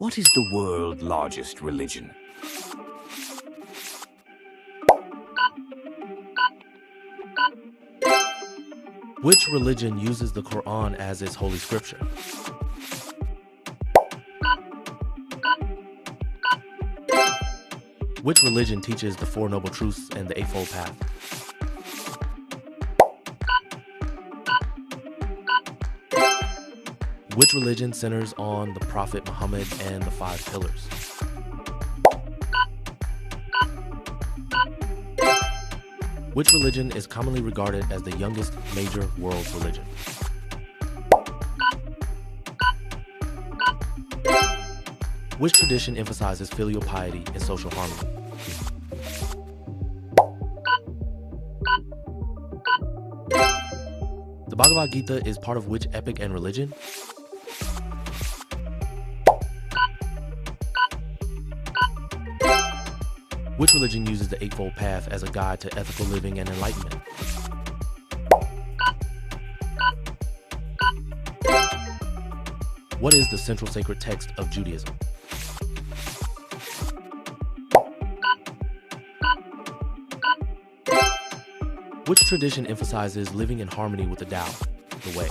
What is the world's largest religion? Which religion uses the Quran as its holy scripture? Which religion teaches the Four Noble Truths and the Eightfold Path? Which religion centers on the Prophet Muhammad and the Five Pillars? Which religion is commonly regarded as the youngest major world religion? Which tradition emphasizes filial piety and social harmony? The Bhagavad Gita is part of which epic and religion? Which religion uses the Eightfold Path as a guide to ethical living and enlightenment? What is the central sacred text of Judaism? Which tradition emphasizes living in harmony with the Tao, the Way?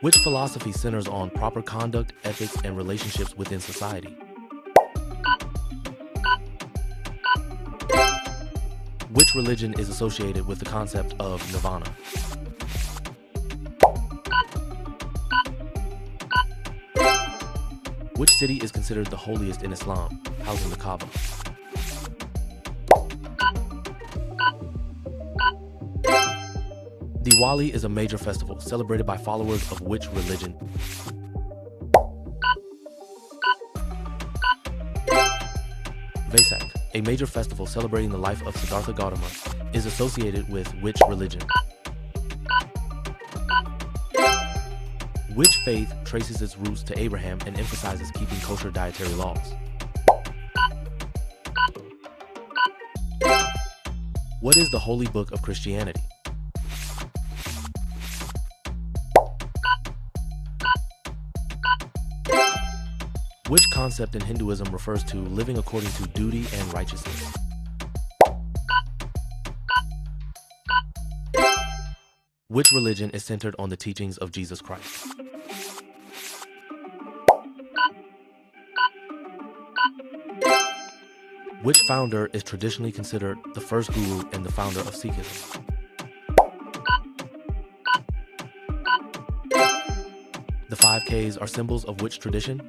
Which philosophy centers on proper conduct, ethics, and relationships within society? Which religion is associated with the concept of nirvana? Which city is considered the holiest in Islam, housing the Kaaba? Diwali is a major festival celebrated by followers of which religion? Vesak, a major festival celebrating the life of Siddhartha Gautama, is associated with which religion? Which faith traces its roots to Abraham and emphasizes keeping kosher dietary laws? What is the holy book of Christianity? Which concept in Hinduism refers to living according to duty and righteousness? Which religion is centered on the teachings of Jesus Christ? Which founder is traditionally considered the first guru and the founder of Sikhism? The 5 Ks are symbols of which tradition?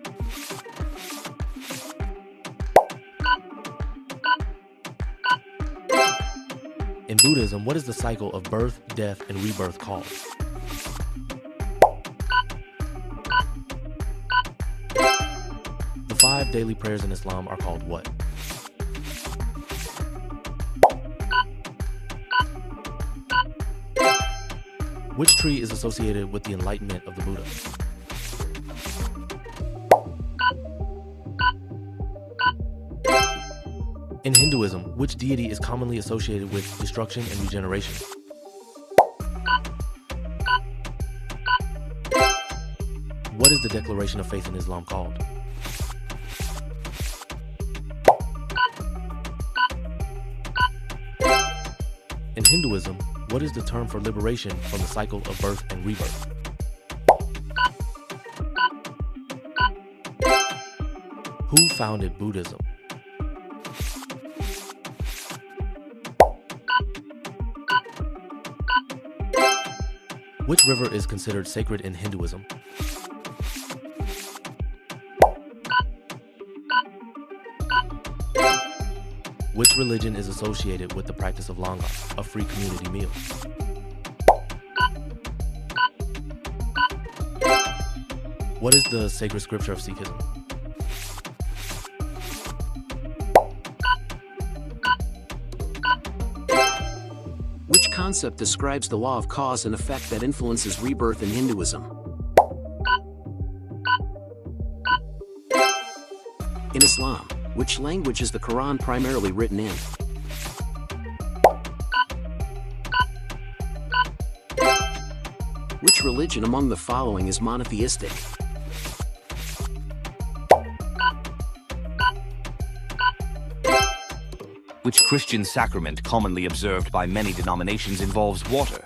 In Buddhism, what is the cycle of birth, death, and rebirth called? The 5 daily prayers in Islam are called what? Which tree is associated with the enlightenment of the Buddha? In Hinduism, which deity is commonly associated with destruction and regeneration? What is the declaration of faith in Islam called? In Hinduism, what is the term for liberation from the cycle of birth and rebirth? Who founded Buddhism? Which river is considered sacred in Hinduism? Which religion is associated with the practice of langar, a free community meal? What is the sacred scripture of Sikhism? Which concept describes the law of cause and effect that influences rebirth in Hinduism? In Islam, which language is the Quran primarily written in? Which religion among the following is monotheistic? Which Christian sacrament commonly observed by many denominations involves water?